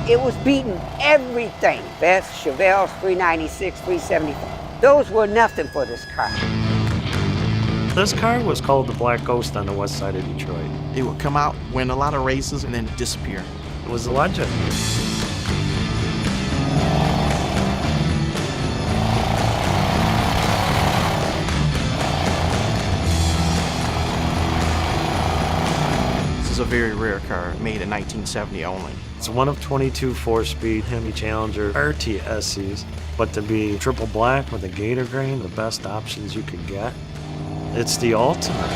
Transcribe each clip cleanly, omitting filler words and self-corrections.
It was beating everything. Best Chevelles, 396, 375. Those were nothing for this car. This car was called the Black Ghost on the west side of Detroit. It would come out, win a lot of races, and then disappear. It was a legend. This is a very rare car, made in 1970 only. It's one of 22 4-speed Hemi Challenger RTSCs, but to be triple black with a gator grain, the best options you could get, it's the ultimate.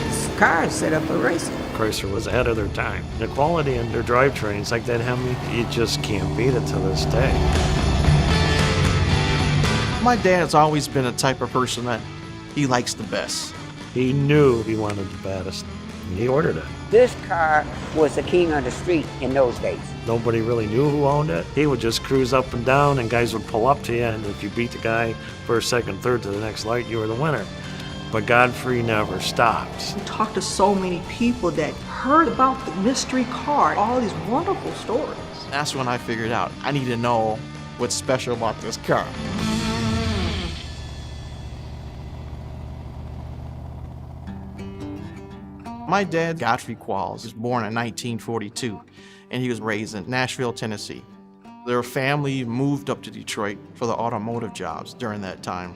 This car is set up for racing. Chrysler was ahead of their time. The quality in their drivetrains, like that Hemi, you just can't beat it to this day. My dad's always been a type of person that he likes the best. He knew he wanted the baddest, and he ordered it. This car was the king on the street in those days. Nobody really knew who owned it. He would just cruise up and down, and guys would pull up to you, and if you beat the guy first, second, third to the next light, you were the winner. But Godfrey never stopped. We talked to so many people that heard about the mystery car, all these wonderful stories. That's when I figured out I need to know what's special about this car. My dad, Godfrey Qualls, was born in 1942, and he was raised in Nashville, Tennessee. Their family moved up to Detroit for the automotive jobs during that time.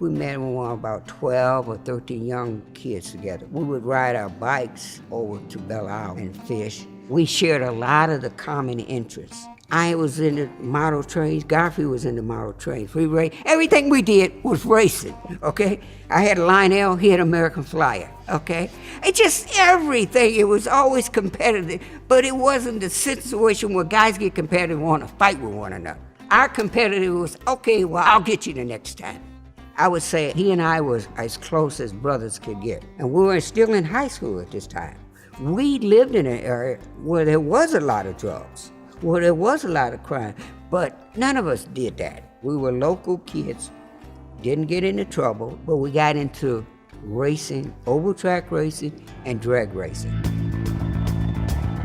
We met when we were about 12 or 13 young kids together. We would ride our bikes over to Belle Isle and fish. We shared a lot of the common interests. I was in the model trains, Godfrey was in the model trains. We raced. Everything we did was racing, okay? I had a Lionel, he had American Flyer, okay? It just everything, it was always competitive, but it wasn't the situation where guys get competitive and want to fight with one another. Our competitive was, okay, well, I'll get you the next time. I would say he and I was as close as brothers could get. And we were still in high school at this time. We lived in an area where there was a lot of drugs, where there was a lot of crime, but none of us did that. We were local kids, didn't get into trouble, but we got into racing, oval track racing, and drag racing.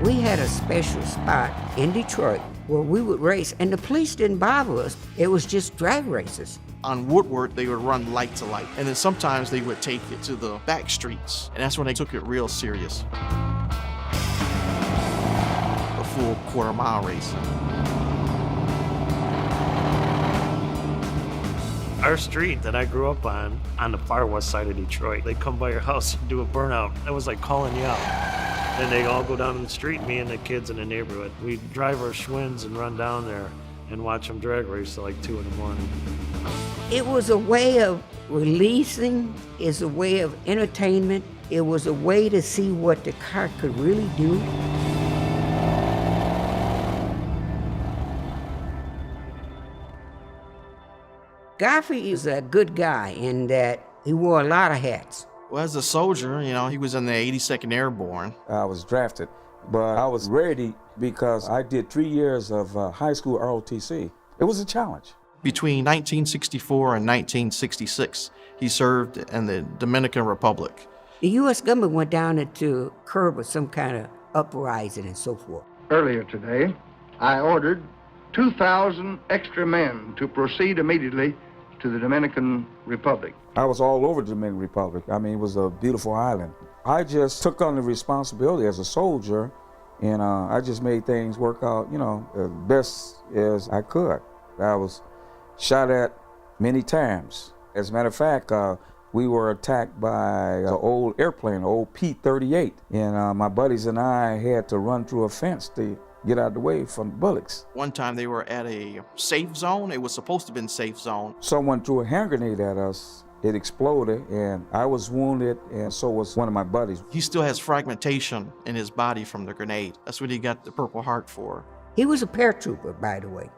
We had a special spot in Detroit where we would race, and the police didn't bother us. It was just drag races. On Woodward, they would run light to light, and then sometimes they would take it to the back streets, and that's when they took it real serious. A full quarter-mile race. Our street that I grew up on the far west side of Detroit, they'd come by your house and do a burnout. That was like calling you out. And they all go down to the street, me and the kids in the neighborhood. We'd drive our Schwinn's and run down there and watch them drag race till like 2 in the morning. It was a way of releasing, it's a way of entertainment. It was a way to see what the car could really do. Godfrey is a good guy in that he wore a lot of hats. Well, as a soldier, he was in the 82nd Airborne. I was drafted, but I was ready because I did 3 years of high school ROTC. It was a challenge. Between 1964 and 1966, he served in the Dominican Republic. The U.S. government went down into curb with some kind of uprising and so forth. Earlier today, I ordered 2,000 extra men to proceed immediately to the Dominican Republic. I was all over the Dominican Republic. I mean, it was a beautiful island. I just took on the responsibility as a soldier, and I just made things work out, as best as I could. I was shot at many times. As a matter of fact, we were attacked by an old airplane, an old P-38, and my buddies and I had to run through a fence to get out of the way from the bullets. One time they were at a safe zone. It was supposed to have been safe zone. Someone threw a hand grenade at us. It exploded, and I was wounded, and so was one of my buddies. He still has fragmentation in his body from the grenade. That's what he got the Purple Heart for. He was a paratrooper, by the way.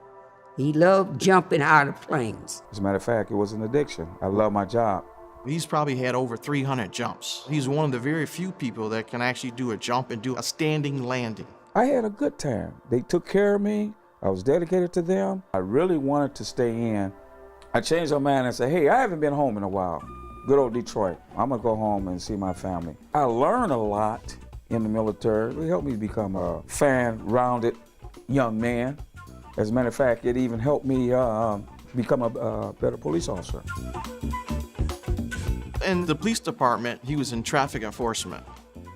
He loved jumping out of planes. As a matter of fact, it was an addiction. I love my job. He's probably had over 300 jumps. He's one of the very few people that can actually do a jump and do a standing landing. I had a good time. They took care of me. I was dedicated to them. I really wanted to stay in. I changed my mind and said, hey, I haven't been home in a while. Good old Detroit. I'm gonna go home and see my family. I learned a lot in the military. It helped me become a fan-rounded young man. As a matter of fact, it even helped me become a better police officer. In the police department, he was in traffic enforcement.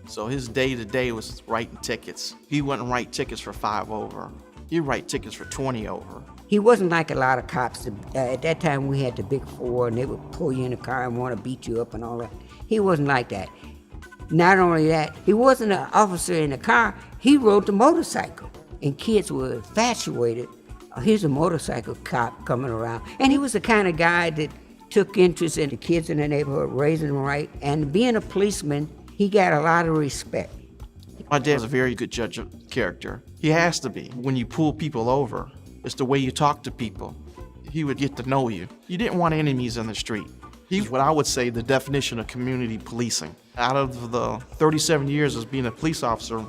So his day-to-day was writing tickets. He wouldn't write tickets for 5 over. He'd write tickets for 20 over. He wasn't like a lot of cops. At that time, we had the big four, and they would pull you in the car and want to beat you up and all that. He wasn't like that. Not only that, he wasn't an officer in the car. He rode the motorcycle, and kids were infatuated. Here's a motorcycle cop coming around. And he was the kind of guy that took interest in the kids in the neighborhood, raising them right. And being a policeman, he got a lot of respect. My dad was a very good judge of character. He has to be. When you pull people over, it's the way you talk to people. He would get to know you. You didn't want enemies in the street. He's what I would say the definition of community policing. Out of the 37 years as being a police officer,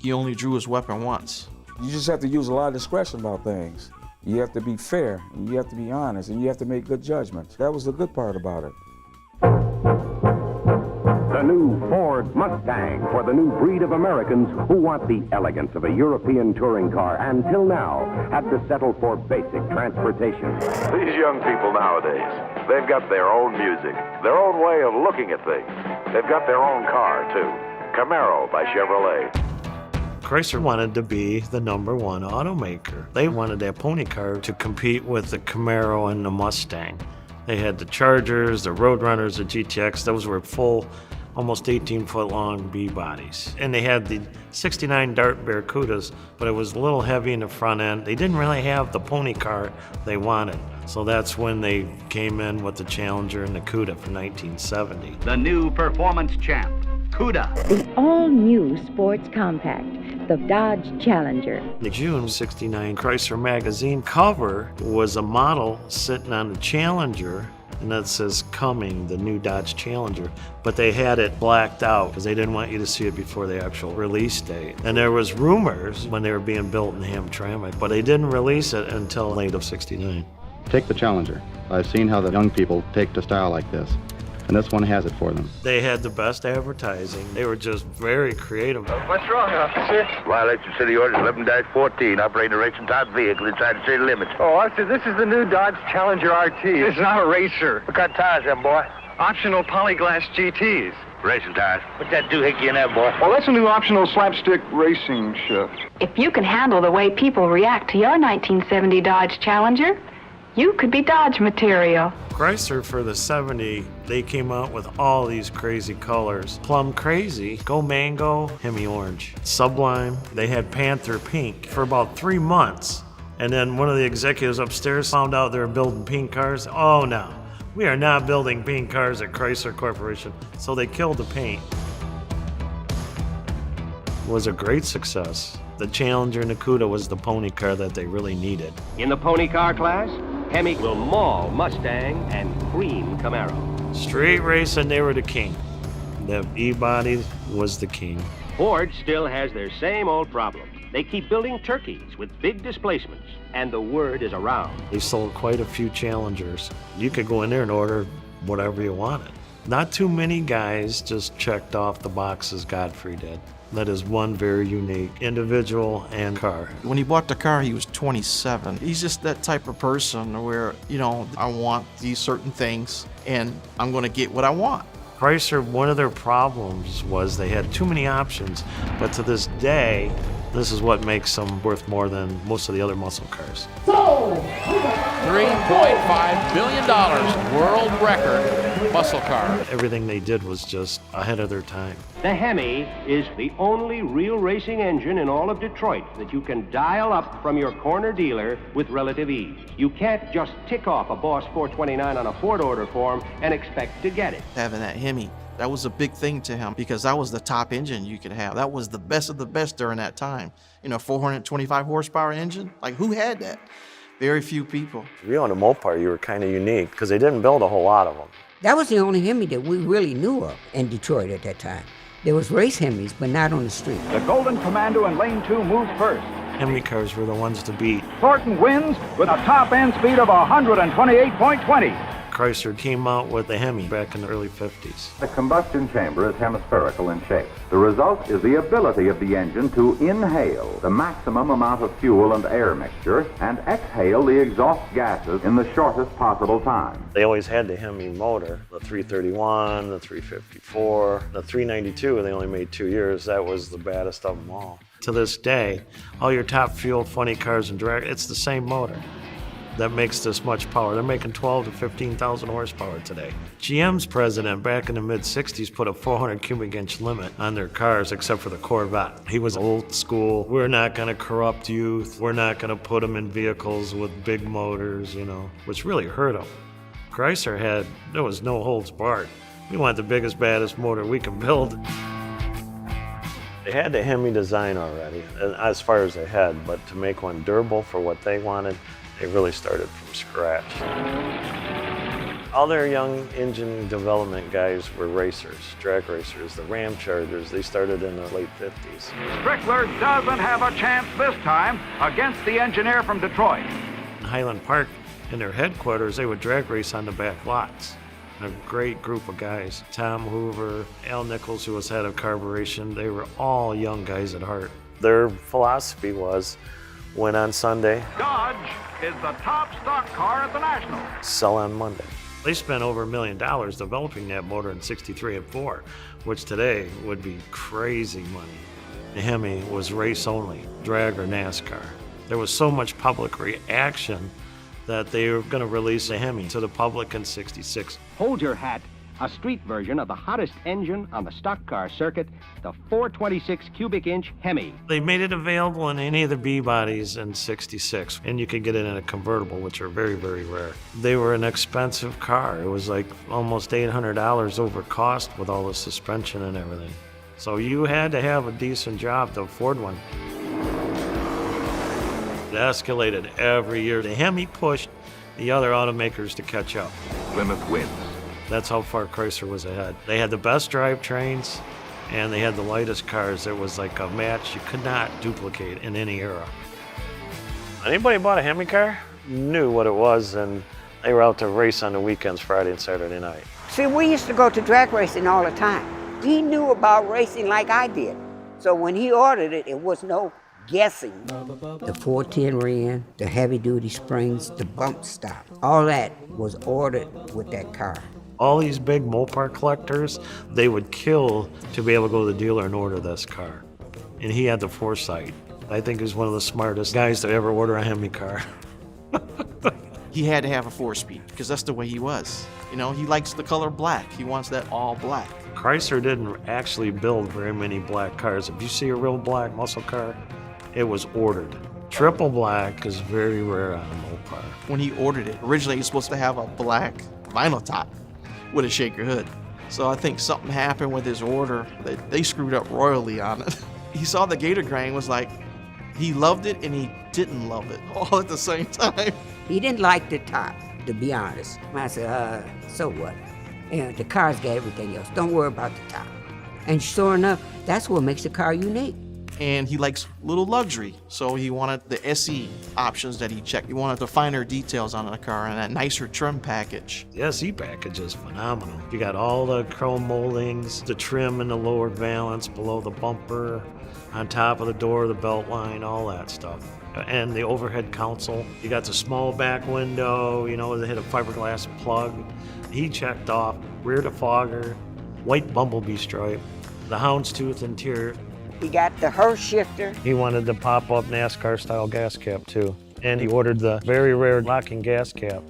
he only drew his weapon once. You just have to use a lot of discretion about things. You have to be fair, and you have to be honest, and you have to make good judgments. That was the good part about it. The new Ford Mustang for the new breed of Americans who want the elegance of a European touring car and till now had to settle for basic transportation. These young people nowadays, they've got their own music, their own way of looking at things. They've got their own car, too. Camaro by Chevrolet. Chrysler wanted to be the #1 automaker. They wanted that pony car to compete with the Camaro and the Mustang. They had the Chargers, the Roadrunners, the GTX. Those were full, almost 18-foot-long B-bodies. And they had the 69 Dart Barracudas, but it was a little heavy in the front end. They didn't really have the pony car they wanted. So that's when they came in with the Challenger and the Cuda for 1970. The new performance champ, Cuda. The all-new sports compact, the Dodge Challenger. The June '69 Chrysler magazine cover was a model sitting on the Challenger, and that says "Coming," the new Dodge Challenger, but they had it blacked out because they didn't want you to see it before the actual release date. And there was rumors when they were being built in Hamtramck, but they didn't release it until late of '69. Take the Challenger. I've seen how the young people take to style like this, and this one has it for them. They had the best advertising. They were just very creative. What's wrong, officer? Violation City Orders 11-14, operating a racing type vehicle inside the city limits. Oh, officer, this is the new Dodge Challenger RT. It's not a racer. What kind of tires, them, boy? Optional polyglass GTs. Racing tires. What's that doohickey in there, boy? Well, that's a new optional slapstick racing shift. If you can handle the way people react to your 1970 Dodge Challenger, you could be Dodge material. Chrysler for the 70, they came out with all these crazy colors. Plum Crazy, Go Mango, Hemi Orange. Sublime, they had Panther Pink for about 3 months. And then one of the executives upstairs found out they were building pink cars. Oh no, we are not building pink cars at Chrysler Corporation. So they killed the paint. It was a great success. The Challenger and the Cuda was the pony car that they really needed. In the pony car class, Hemi will maul Mustang and cream Camaro. Street racing, they were the king. The E-body was the king. Ford still has their same old problem. They keep building turkeys with big displacements, and the word is around. They sold quite a few Challengers. You could go in there and order whatever you wanted. Not too many guys just checked off the boxes Godfrey did. That is one very unique individual and car. When he bought the car, he was 27. He's just that type of person where, I want these certain things and I'm going to get what I want. Chrysler, one of their problems was they had too many options, but to this day, this is what makes them worth more than most of the other muscle cars. $3.5 billion world record muscle car. Everything they did was just ahead of their time. The Hemi is the only real racing engine in all of Detroit that you can dial up from your corner dealer with relative ease. You can't just tick off a Boss 429 on a Ford order form and expect to get it. Having that Hemi, that was a big thing to him because that was the top engine you could have. That was the best of the best during that time. 425 horsepower engine. Like, who had that? Very few people. If you owned a Mopar, you were kind of unique because they didn't build a whole lot of them. That was the only Hemi that we really knew of in Detroit at that time. There was race Hemis, but not on the street. The Golden Commando in lane 2 moves first. Hemi cars were the ones to beat. Thornton wins with a top end speed of 128.20. Chrysler came out with the Hemi back in the early 50s. The combustion chamber is hemispherical in shape. The result is the ability of the engine to inhale the maximum amount of fuel and air mixture and exhale the exhaust gases in the shortest possible time. They always had the Hemi motor, the 331, the 354, the 392, they only made 2 years. That was the baddest of them all. To this day, all your top fuel funny cars and drag, it's the same motor that makes this much power. They're making 12 to 15,000 horsepower today. GM's president back in the mid-60s put a 400 cubic inch limit on their cars except for the Corvette. He was old school. We're not gonna corrupt youth. We're not gonna put them in vehicles with big motors, you know, which really hurt them. Chrysler there was no holds barred. We want the biggest, baddest motor we can build. They had the Hemi design already, as far as they had, but to make one durable for what they wanted, they really started from scratch. All their young engine development guys were racers, drag racers, the Ram Chargers. They started in the late 50s. Strickler doesn't have a chance this time against the engineer from Detroit. In Highland Park, in their headquarters, they would drag race on the back lots. A great group of guys. Tom Hoover, Al Nichols, who was head of carburation, they were all young guys at heart. Their philosophy was, win on Sunday, Dodge is the top stock car at the National. sell on Monday. They spent over $1 million developing that motor in '63 and '4, which today would be crazy money. The Hemi was race only, drag or NASCAR. There was so much public reaction that they were going to release a Hemi to the public in '66. Hold your hat. A street version of the hottest engine on the stock car circuit, the 426 cubic inch Hemi. They made it available in any of the B bodies in '66, and you could get it in a convertible, which are very, very rare. They were an expensive car. It was like almost $800 over cost with all the suspension and everything. So you had to have a decent job to afford one. It escalated every year. The Hemi pushed the other automakers to catch up. Plymouth wins. That's how far Chrysler was ahead. They had the best drivetrains, and they had the lightest cars. It was like a match you could not duplicate in any era. Anybody bought a Hemi car knew what it was, and they were out to race on the weekends, Friday and Saturday night. See, we used to go to drag racing all the time. He knew about racing like I did. So when he ordered it, it was no guessing. The 410 rim, the heavy duty springs, the bump stop, all that was ordered with that car. All these big Mopar collectors, they would kill to be able to go to the dealer and order this car. And he had the foresight. I think he was one of the smartest guys to ever order a Hemi car. He had to have a 4-speed because that's the way he was. You know, he likes the color black. He wants that all black. Chrysler didn't actually build very many black cars. If you see a real black muscle car, it was ordered. Triple black is very rare on a Mopar. When he ordered it, originally he was supposed to have a black vinyl top with a shaker hood. So I think something happened with his order that they screwed up royally on it. He saw the Gator grain, was like, he loved it and he didn't love it all at the same time. He didn't like the top, to be honest. I said, so what? And the car's got everything else. Don't worry about the top. And sure enough, that's what makes the car unique. And he likes little luxury, so he wanted the SE options that he checked. He wanted the finer details on the car and that nicer trim package. The SE package is phenomenal. You got all the chrome moldings, the trim in the lower valance, below the bumper, on top of the door, the belt line, all that stuff. And the overhead console. You got the small back window, you know, they hit a fiberglass plug. He checked off rear defogger, white bumblebee stripe, the houndstooth interior. He got the Hurst shifter. He wanted the pop-up NASCAR-style gas cap, too. And he ordered the very rare locking gas cap.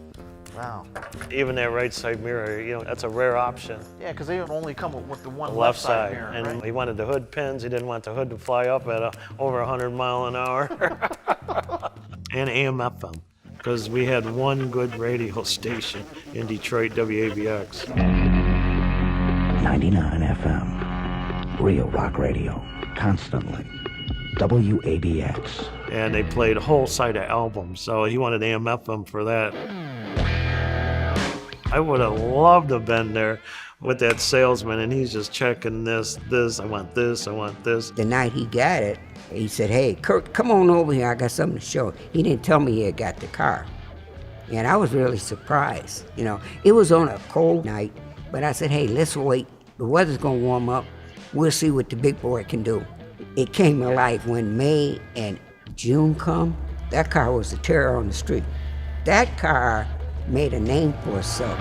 Wow. Even that right side mirror, you know, that's a rare option. Yeah, because they only come with the one The left side. mirror, And right? he wanted the hood pins. He didn't want the hood to fly up at over 100 mile an hour. And AM FM, because we had one good radio station in Detroit, WABX. 99 FM, real rock radio, constantly. WABX. And they played a whole side of albums, so he wanted AM FM for that. I would have loved to have been there with that salesman, and he's just checking this, I want this, I want this. The night he got it, he said, hey, Kurt, come on over here, I got something to show. He didn't tell me he had got the car. And I was really surprised. You know, it was on a cold night, but I said, hey, let's wait. The weather's gonna warm up. We'll see what the big boy can do. It came to life when May and June come. That car was a terror on the street. That car made a name for itself.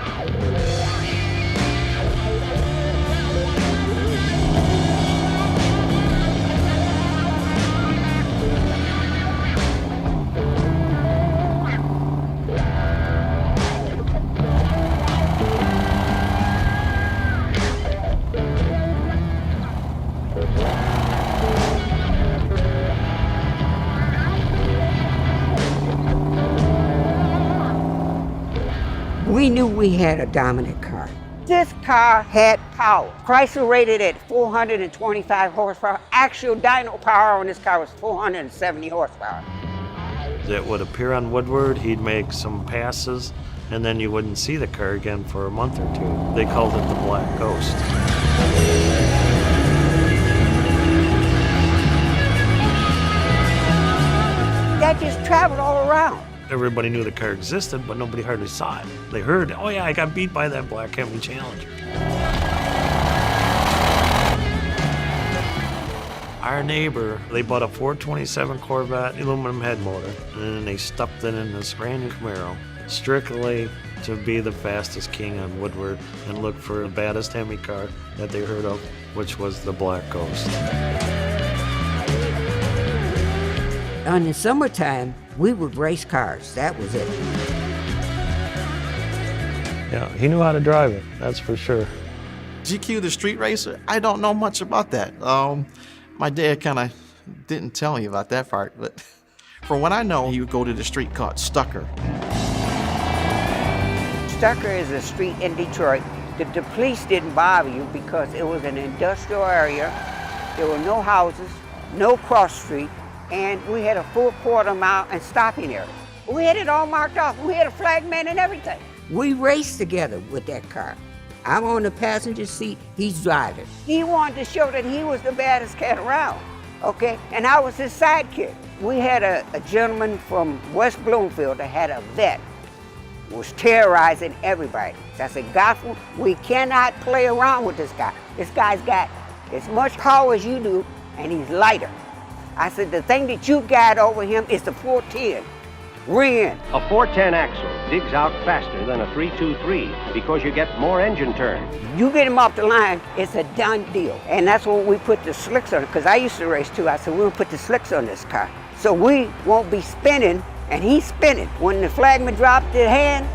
We knew we had a dominant car. This car had power. Chrysler rated at 425 horsepower. Actual dyno power on this car was 470 horsepower. It would appear on Woodward, he'd make some passes, and then you wouldn't see the car again for a month or two. They called it the Black Ghost. That just traveled all around. Everybody knew the car existed, but nobody hardly saw it. They heard, oh yeah, I got beat by that black Hemi Challenger. Our neighbor, they bought a 427 Corvette aluminum head motor, and then they stuffed it in this brand new Camaro, strictly to be the fastest king on Woodward and look for the baddest Hemi car that they heard of, which was the Black Ghost. In the summertime, we would race cars. That was it. Yeah, he knew how to drive it, that's for sure. GQ, the street racer, I don't know much about that. My dad kind of didn't tell me about that part, but from what I know, he would go to the street called Stucker. Stucker is a street in Detroit. The police didn't bother you because it was an industrial area. There were no houses, no cross street, and we had a full quarter-mile and stopping area. We had it all marked off. We had a flag man and everything. We raced together with that car. I'm on the passenger seat, he's driving. He wanted to show that he was the baddest cat around, okay? And I was his sidekick. We had a gentleman from West Bloomfield that had a vet, was terrorizing everybody. So I said, Godfrey, we cannot play around with this guy. This guy's got as much power as you do, and he's lighter. I said, the thing that you got over him is the 410. Ring in. A 410 axle digs out faster than a 323 because you get more engine turn. You get him off the line, it's a done deal. And that's when we put the slicks on it, because I used to race too. I said, we'll put the slicks on this car. So we won't be spinning, and he's spinning. When the flagman dropped his hand,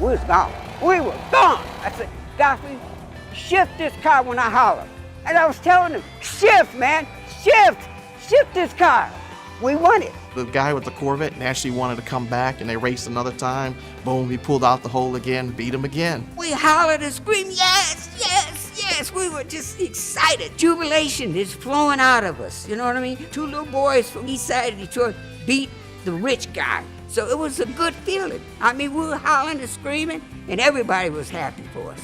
we was gone. We were gone. I said, Godfrey, shift this car when I holler. And I was telling him, shift, man, shift. Shift this car. We won it. The guy with the Corvette naturally wanted to come back, and they raced another time. Boom, he pulled out the hole again, beat him again. We hollered and screamed, yes, yes, yes. We were just excited. Jubilation is flowing out of us. You know what I mean? Two little boys from east side of Detroit beat the rich guy. So it was a good feeling. I mean, we were hollering and screaming, and everybody was happy for us.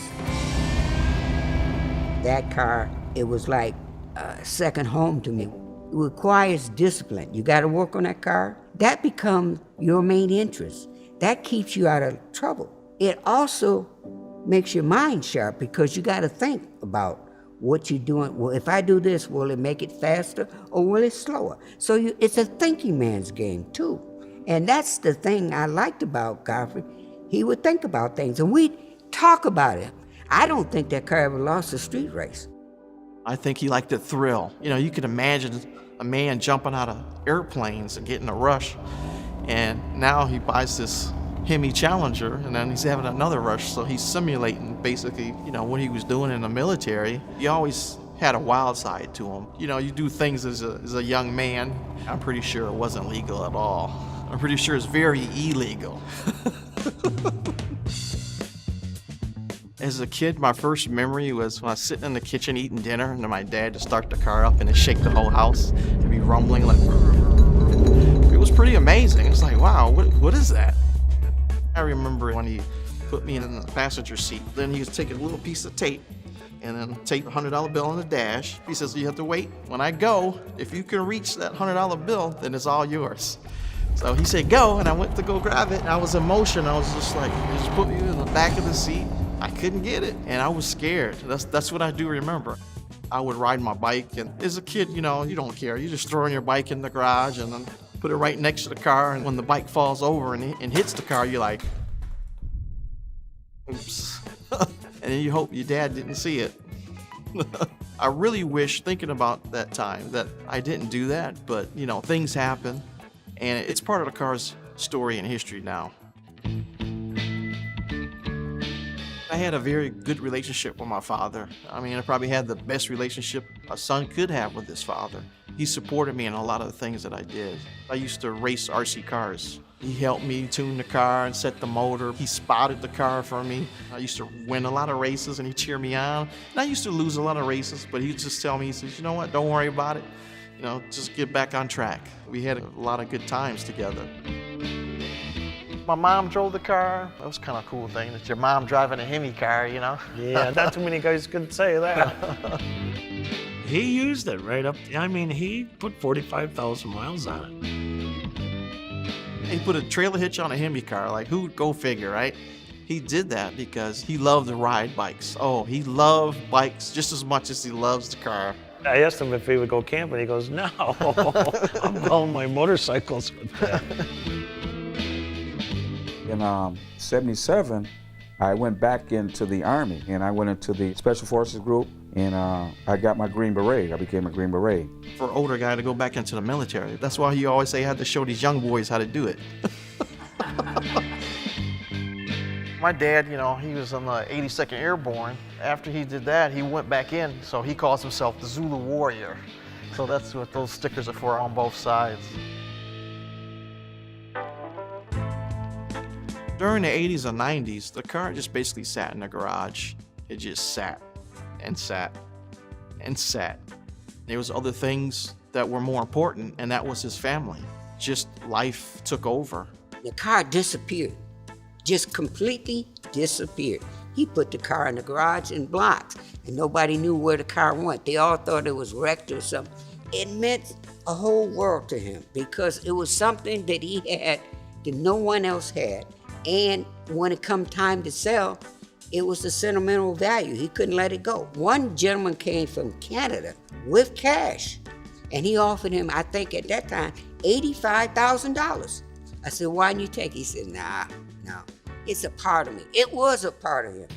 That car, it was like a second home to me. It requires discipline. You got to work on that car. That becomes your main interest. That keeps you out of trouble. It also makes your mind sharp because you got to think about what you're doing. Well, if I do this, will it make it faster or will it slower? So it's a thinking man's game too. And that's the thing I liked about Godfrey. He would think about things and we'd talk about it. I don't think that car ever lost a street race. I think he liked the thrill. You know, you could imagine a man jumping out of airplanes and getting a rush. And now he buys this Hemi Challenger and then he's having another rush. So he's simulating basically, you know, what he was doing in the military. He always had a wild side to him. You know, you do things as a young man. I'm pretty sure it wasn't legal at all. I'm pretty sure it's very illegal. As a kid, my first memory was when I was sitting in the kitchen eating dinner and my dad would start the car up and it'd shake the whole house. It'd be rumbling like, it was pretty amazing. It's like, wow, what is that? I remember when he put me in the passenger seat, then he was taking a little piece of tape and then tape a $100 bill on the dash. He says, you have to wait. When I go, if you can reach that $100 bill, then it's all yours. So he said, go, and I went to go grab it, and I was in motion. I was just like, he just put me in the back of the seat. I couldn't get it, and I was scared. That's what I do remember. I would ride my bike, and as a kid, you know, you don't care. You just throw your bike in the garage and then put it right next to the car, and when the bike falls over and hits the car, you're like, oops. And then you hope your dad didn't see it. I really wish, thinking about that time, that I didn't do that, but, you know, things happen, and it's part of the car's story and history now. I had a very good relationship with my father. I mean, I probably had the best relationship a son could have with his father. He supported me in a lot of the things that I did. I used to race RC cars. He helped me tune the car and set the motor. He spotted the car for me. I used to win a lot of races, and he'd cheer me on. And I used to lose a lot of races, but he'd just tell me, he says, you know what, don't worry about it. You know, just get back on track. We had a lot of good times together. My mom drove the car. That was kind of a cool thing, that your mom driving a Hemi car, you know? Yeah, not too many guys could say that. He used it right up. I mean, he put 45,000 miles on it. He put a trailer hitch on a Hemi car. Like, who'd go figure, right? He did that because he loved to ride bikes. Oh, he loved bikes just as much as he loves the car. I asked him if he would go camping. He goes, no, I'm going my motorcycles with that. In 77, I went back into the Army, and I went into the Special Forces group, and I got my Green Beret. I became a Green Beret. For an older guy to go back into the military, that's why he always say I had to show these young boys how to do it. My dad, you know, he was on the 82nd Airborne. After he did that, he went back in, so he calls himself the Zulu Warrior. So that's what those stickers are for on both sides. During the 80s and 90s, the car just basically sat in the garage. It just sat and sat and sat. There was other things that were more important, and that was his family. Just life took over. The car disappeared, just completely disappeared. He put the car in the garage in blocks, and nobody knew where the car went. They all thought it was wrecked or something. It meant a whole world to him because it was something that he had that no one else had. And when it come time to sell, it was the sentimental value. He couldn't let it go. One gentleman came from Canada with cash, and he offered him, I think at that time, $85,000. I said, why didn't you take it? He said, nah, no, it's a part of me. It was a part of him.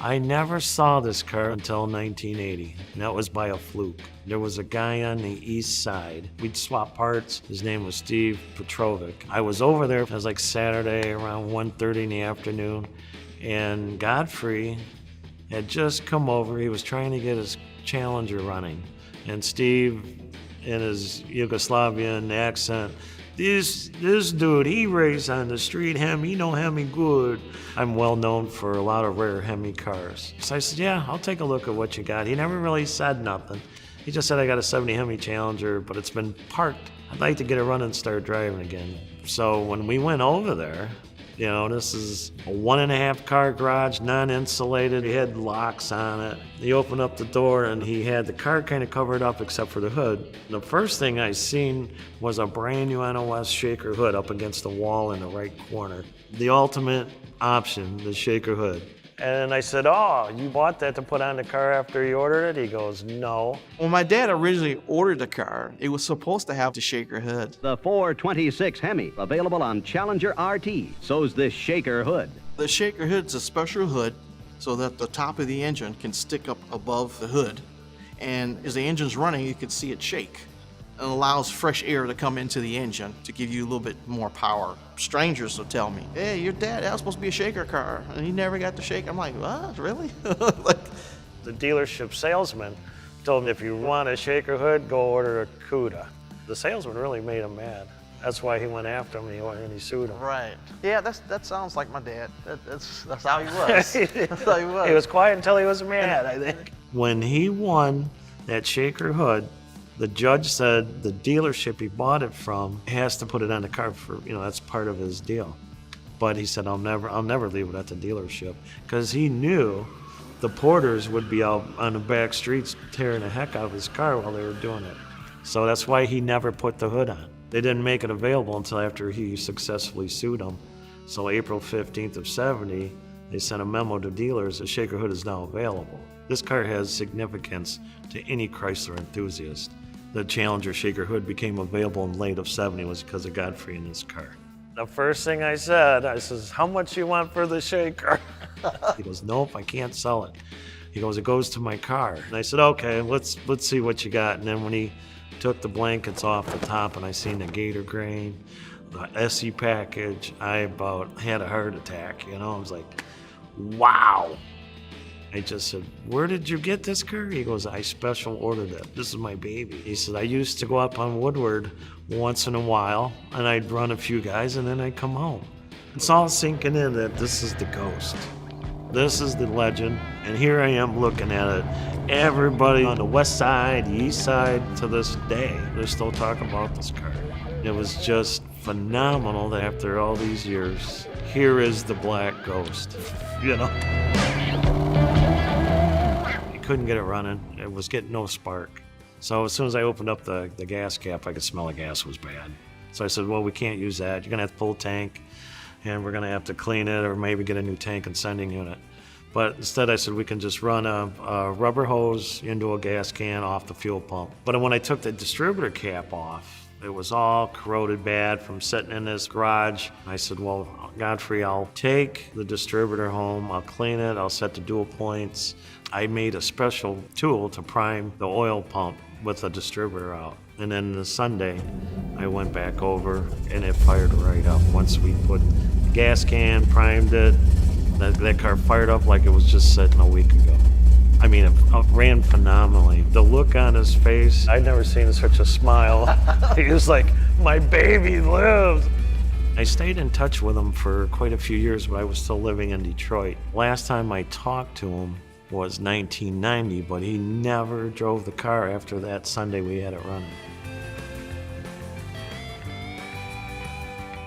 I never saw this car until 1980, and that was by a fluke. There was a guy on the east side. We'd swap parts. His name was Steve Petrovic. I was over there, it was like Saturday around 1:30 in the afternoon, and Godfrey had just come over. He was trying to get his Challenger running, and Steve, in his Yugoslavian accent, this dude, he raced on the street Hemi, he know Hemi good. I'm well known for a lot of rare Hemi cars. So I said, yeah, I'll take a look at what you got. He never really said nothing. He just said, I got a 70 Hemi Challenger, but it's been parked. I'd like to get it running and start driving again. So when we went over there, you know, this is a 1.5 car garage, non-insulated. He had locks on it. He opened up the door and he had the car kind of covered up except for the hood. The first thing I seen was a brand new NOS shaker hood up against the wall in the right corner. The ultimate option, the shaker hood. And I said, oh, you bought that to put on the car after you ordered it? He goes, no. When my dad originally ordered the car, it was supposed to have the shaker hood. The 426 Hemi, available on Challenger RT, so's this shaker hood. The shaker hood's a special hood so that the top of the engine can stick up above the hood. And as the engine's running, you can see it shake. It allows fresh air to come into the engine to give you a little bit more power. Strangers will tell me, hey, your dad, that was supposed to be a shaker car, and he never got to shake. I'm like, what, really? The dealership salesman told him, if you want a shaker hood, go order a CUDA. The salesman really made him mad. That's why he went after him and he sued him. Right. Yeah, that sounds like my dad. That's how he was. That's how he was. He was quiet until he was mad, I think. When he won that shaker hood, the judge said the dealership he bought it from has to put it on the car for, you know, that's part of his deal. But he said, I'll never leave it at the dealership, because he knew the porters would be out on the back streets tearing the heck out of his car while they were doing it. So that's why he never put the hood on. They didn't make it available until after he successfully sued them. So April 15th of 70, they sent a memo to dealers that Shaker Hood is now available. This car has significance to any Chrysler enthusiast. The Challenger Shaker Hood became available in late of 70 was because of Godfrey in this car. The first thing I says, how much you want for the Shaker? He goes, nope, I can't sell it. He goes, it goes to my car. And I said, okay, let's see what you got. And then when he took the blankets off the top and I seen the gator grain, the SE package, I about had a heart attack, you know? I was like, wow. I just said, where did you get this car? He goes, I special ordered it. This is my baby. He said, I used to go up on Woodward once in a while, and I'd run a few guys, and then I'd come home. It's all sinking in that this is the ghost. This is the legend, and here I am looking at it. Everybody on the west side, the east side, to this day, they're still talking about this car. It was just phenomenal that after all these years, here is the black ghost, you know? Couldn't get it running. It was getting no spark. So as soon as I opened up the gas cap, I could smell the gas was bad. So I said, well, we can't use that. You're gonna have to pull a tank and we're gonna have to clean it or maybe get a new tank and sending unit. But instead I said, we can just run a rubber hose into a gas can off the fuel pump. But when I took the distributor cap off, it was all corroded bad from sitting in this garage. I said, well, Godfrey, I'll take the distributor home, I'll clean it, I'll set the dual points. I made a special tool to prime the oil pump with the distributor out. And then the Sunday, I went back over and it fired right up. Once we put the gas can, primed it, that car fired up like it was just sitting a week ago. I mean, it ran phenomenally. The look on his face, I'd never seen such a smile. He was like, my baby lives. I stayed in touch with him for quite a few years, but I was still living in Detroit. Last time I talked to him was 1990, but he never drove the car after that Sunday we had it running.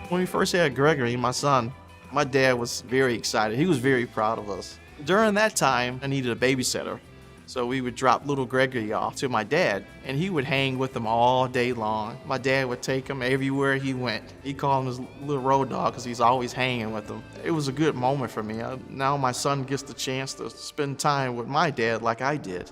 When we first had Gregory, my son, my dad was very excited. He was very proud of us. During that time, I needed a babysitter. So we would drop little Gregory off to my dad, and he would hang with him all day long. My dad would take him everywhere he went. He called him his little road dog because he's always hanging with him. It was a good moment for me. Now my son gets the chance to spend time with my dad like I did.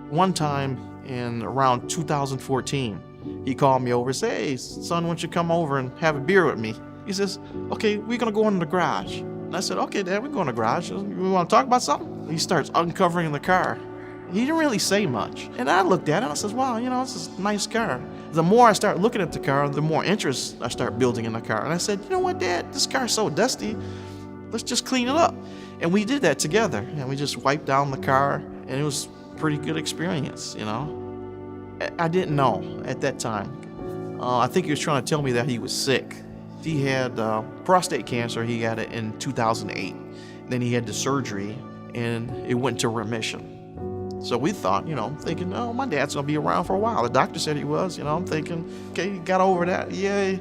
One time in around 2014, he called me over and said, hey, son, why don't you come over and have a beer with me? He says, okay, we're gonna go in the garage. And I said, okay, Dad, we're going to the garage. We want to talk about something? He starts uncovering the car. He didn't really say much. And I looked at it and I said, wow, this is a nice car. The more I start looking at the car, the more interest I start building in the car. And I said, you know what, Dad, this car's so dusty. Let's just clean it up. And we did that together. And we just wiped down the car. And it was a pretty good experience, I didn't know at that time. I think he was trying to tell me that he was sick. He had prostate cancer. He had it in 2008. Then he had the surgery, and it went to remission. So we thought, thinking, oh, my dad's going to be around for a while. The doctor said he was, I'm thinking, okay, he got over that, yay.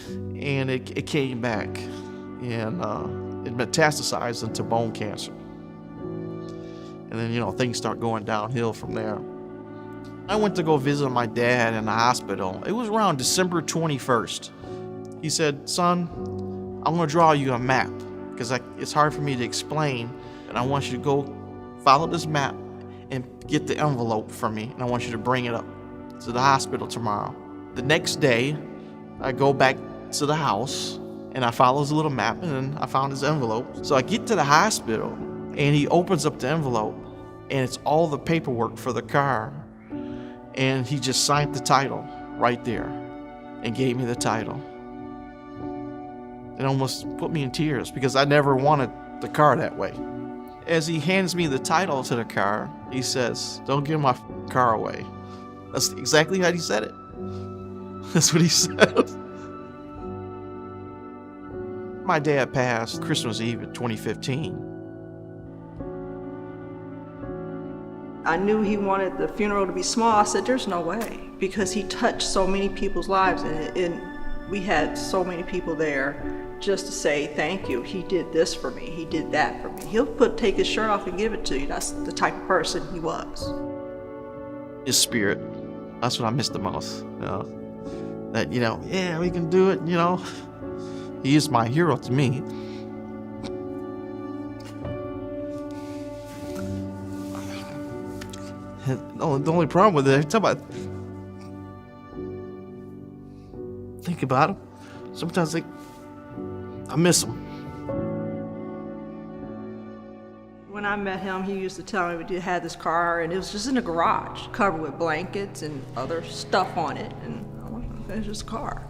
And it came back, and it metastasized into bone cancer. And then, things start going downhill from there. I went to go visit my dad in the hospital. It was around December 21st. He said, son, I'm going to draw you a map because it's hard for me to explain, and I want you to go follow this map and get the envelope for me, and I want you to bring it up to the hospital tomorrow. The next day, I go back to the house, and I follow his little map, and then I found his envelope. So I get to the hospital, and he opens up the envelope, and it's all the paperwork for the car, and he just signed the title right there and gave me the title. It almost put me in tears because I never wanted the car that way. As he hands me the title to the car, he says, don't give my car away. That's exactly how he said it. That's what he said. My dad passed Christmas Eve of 2015. I knew he wanted the funeral to be small. I said, there's no way, because he touched so many people's lives, and we had so many people there just to say thank you. He did this for me. He did that for me. He'll take his shirt off and give it to you. That's the type of person he was. His spirit That's what I miss the most. That, yeah, we can do it, He is my hero to me. And the only problem with it, think about him. Sometimes I miss him. When I met him, he used to tell me he had this car, and it was just in a garage, covered with blankets and other stuff on it, and it was just a car.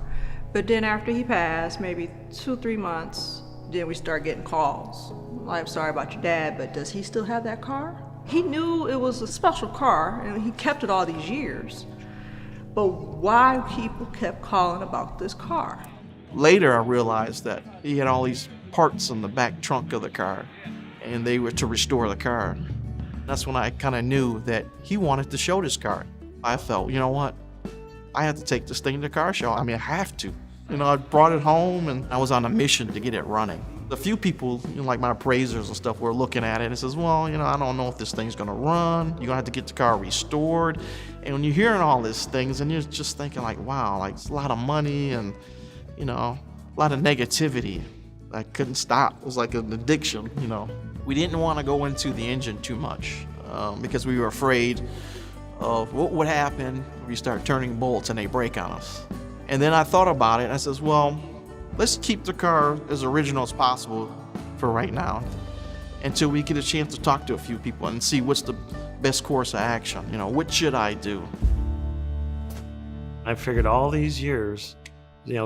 But then after he passed, maybe 2-3 months, then we started getting calls. I'm sorry about your dad, but does he still have that car? He knew it was a special car, and he kept it all these years. But why people kept calling about this car? Later, I realized that he had all these parts in the back trunk of the car, and they were to restore the car. That's when I kind of knew that he wanted to show this car. I felt, you know what? I have to take this thing to the car show. I have to. I brought it home, and I was on a mission to get it running. A few people, like my appraisers and stuff, were looking at it and says, well, I don't know if this thing's gonna run. You're gonna have to get the car restored. And when you're hearing all these things, and you're just thinking wow, it's a lot of money and, a lot of negativity. I couldn't stop. It was like an addiction, We didn't want to go into the engine too much because we were afraid of what would happen if we start turning bolts and they break on us. And then I thought about it, and I says, well, let's keep the car as original as possible for right now until we get a chance to talk to a few people and see what's the best course of action. What should I do? I figured all these years,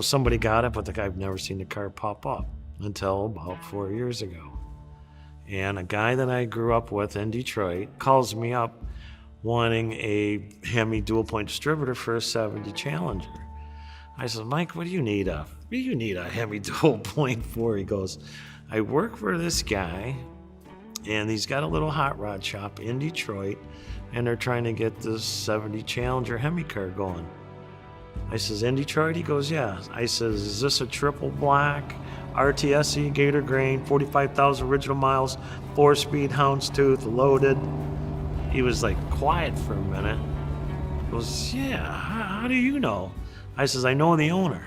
somebody got it, but I've never seen the car pop up until about 4 years ago. And a guy that I grew up with in Detroit calls me up wanting a Hemi dual-point distributor for a 70 Challenger. I said, Mike, what do you need a Hemi dual-point for? He goes, I work for this guy, and he's got a little hot rod shop in Detroit, and they're trying to get this 70 Challenger Hemi car going. I says, in Detroit? He goes, yeah. I says, is this a triple black, RTSE, Gator Grain, 45,000 original miles, 4-speed houndstooth, loaded? He was quiet for a minute. He goes, yeah, how do you know? I says, I know the owner.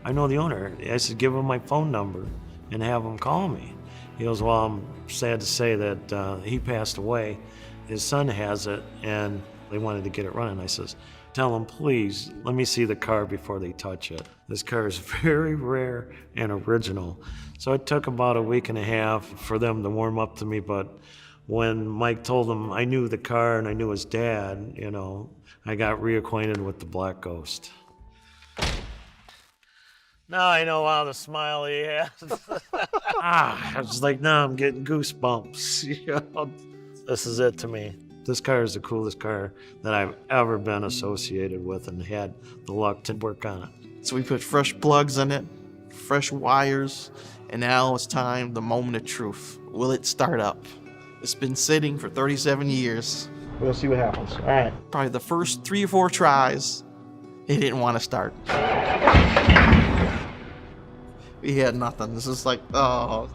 I said, give him my phone number and have him call me. He goes, well, I'm sad to say that he passed away. His son has it, and they wanted to get it running. I says, tell him, please, let me see the car before they touch it. This car is very rare and original. So it took about a week and a half for them to warm up to me, but when Mike told them I knew the car and I knew his dad, I got reacquainted with the Black Ghost. Now I know how to smile he has. I was now I'm getting goosebumps. This is it to me. This car is the coolest car that I've ever been associated with and had the luck to work on it. So we put fresh plugs in it, fresh wires, and now it's time, the moment of truth. Will it start up? It's been sitting for 37 years. We'll see what happens. All right. Probably the first 3 or 4 tries, it didn't want to start. We had nothing. This is oh.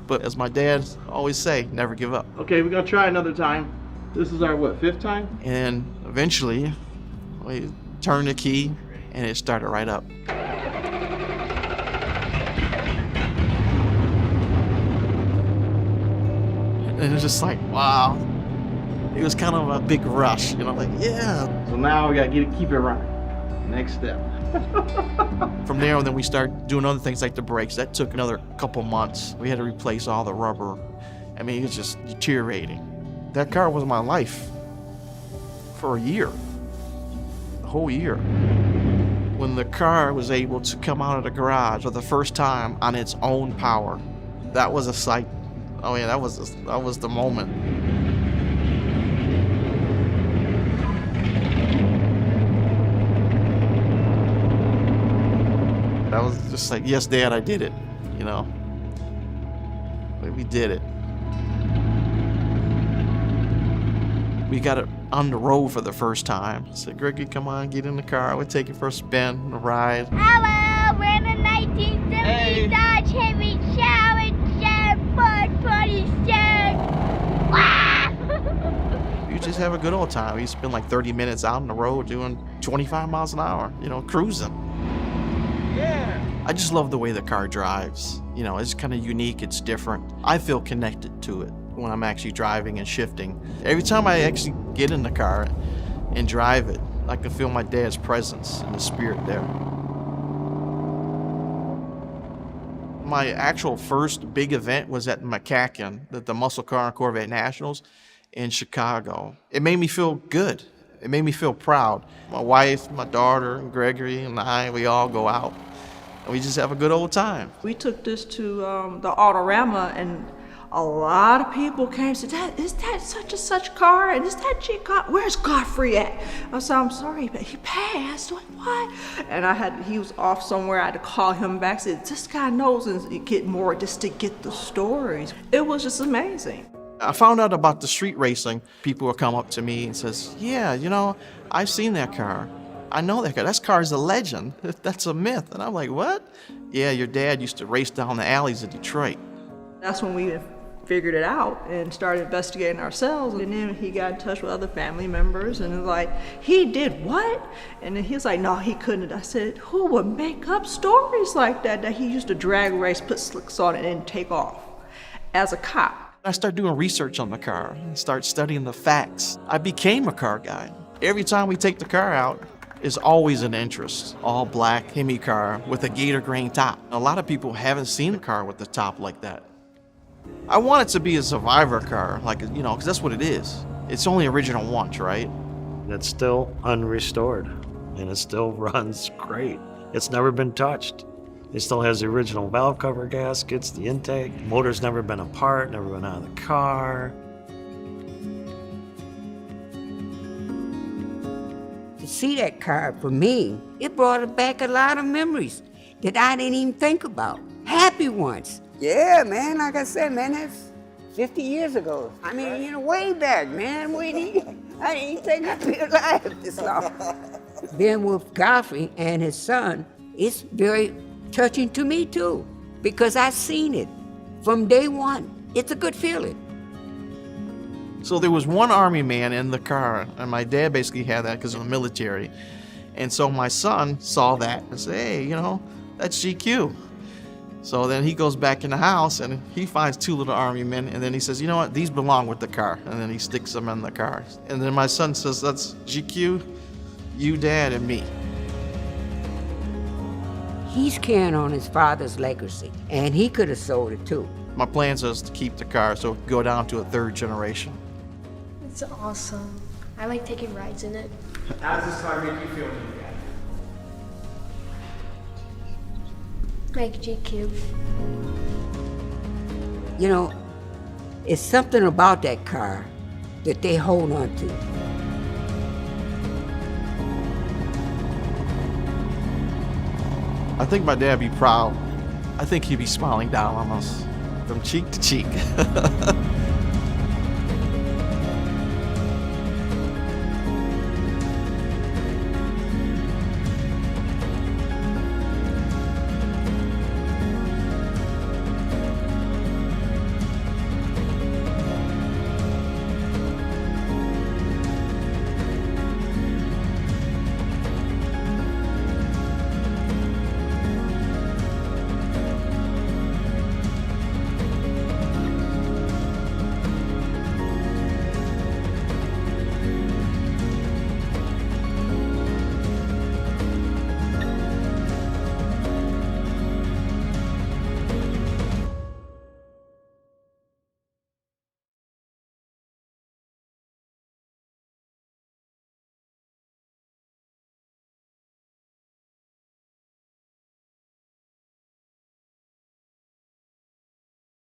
But as my dad always say, never give up. Okay, we're gonna try another time. This is our 5th time? And eventually, we turned the key and it started right up. And it's just wow. It was kind of a big rush, yeah. So now we gotta keep it running. Next step. From there, then we started doing other things like the brakes. That took another couple months. We had to replace all the rubber. It was just deteriorating. That car was my life for a year, the whole year. When the car was able to come out of the garage for the first time on its own power, that was a sight. Oh yeah, that was the moment. I was just yes, Dad, I did it, We did it. We got it on the road for the first time. I said, Gregory, come on, get in the car. We'll take you for a spin, a ride. Hello, we're in a 1970 Dodge Hemi Challenger 427. just have a good old time. We spend like 30 minutes out on the road doing 25 miles an hour, cruising. Yeah. I just love the way the car drives. It's kind of unique, it's different. I feel connected to it when I'm actually driving and shifting. Every time I actually get in the car and drive it, I can feel my dad's presence and the spirit there. My actual first big event was at McCacken, the Muscle Car and Corvette Nationals in Chicago. It made me feel good. It made me feel proud. My wife, my daughter, Gregory, and I, we all go out and we just have a good old time. We took this to the Autorama, and a lot of people came and said, is that such and such car? And is that where's Godfrey at? I said, I'm sorry, but he passed. What? And he was off somewhere. I had to call him back, said, this guy knows, and get more just to get the stories. It was just amazing. I found out about the street racing. People would come up to me and says, yeah, I've seen that car. I know that car. That car's a legend. That's a myth. And I'm like, what? Yeah, your dad used to race down the alleys of Detroit. That's when we figured it out and started investigating ourselves. And then he got in touch with other family members and was like, he did what? And then he was like, no, he couldn't. I said, who would make up stories like that he used to drag race, put slicks on it, and take off as a cop? I started doing research on the car and start studying the facts. I became a car guy. Every time we take the car out, it's always an interest. All black Hemi car with a gator grain top. A lot of people haven't seen a car with the top like that. I want it to be a survivor car, because that's what it is. It's only original once, right? It's still unrestored, and it still runs great. It's never been touched. It still has the original valve cover gaskets, the intake. Motor's never been apart, never been out of the car. To see that car, for me, it brought back a lot of memories that I didn't even think about. Happy ones. Yeah, man, like I said, man, that's 50 years ago. I mean, way back, man. I didn't think I'd be alive this long. Being with Godfrey and his son, it's very touching to me too, because I've seen it from day one. It's a good feeling. So there was one Army man in the car, and my dad basically had that because of the military. And so my son saw that and said, hey, that's GQ. So then he goes back in the house and he finds two little Army men, and then he says, you know what, these belong with the car. And then he sticks them in the car. And then my son says, that's GQ, you, Dad, and me. He's carrying on his father's legacy, and he could have sold it too. My plan is to keep the car so it can go down to a third generation. It's awesome. I like taking rides in it. How does this car make you feel, Dad? Like GQ. It's something about that car that they hold on to. I think my dad would be proud. I think he'd be smiling down on us from cheek to cheek.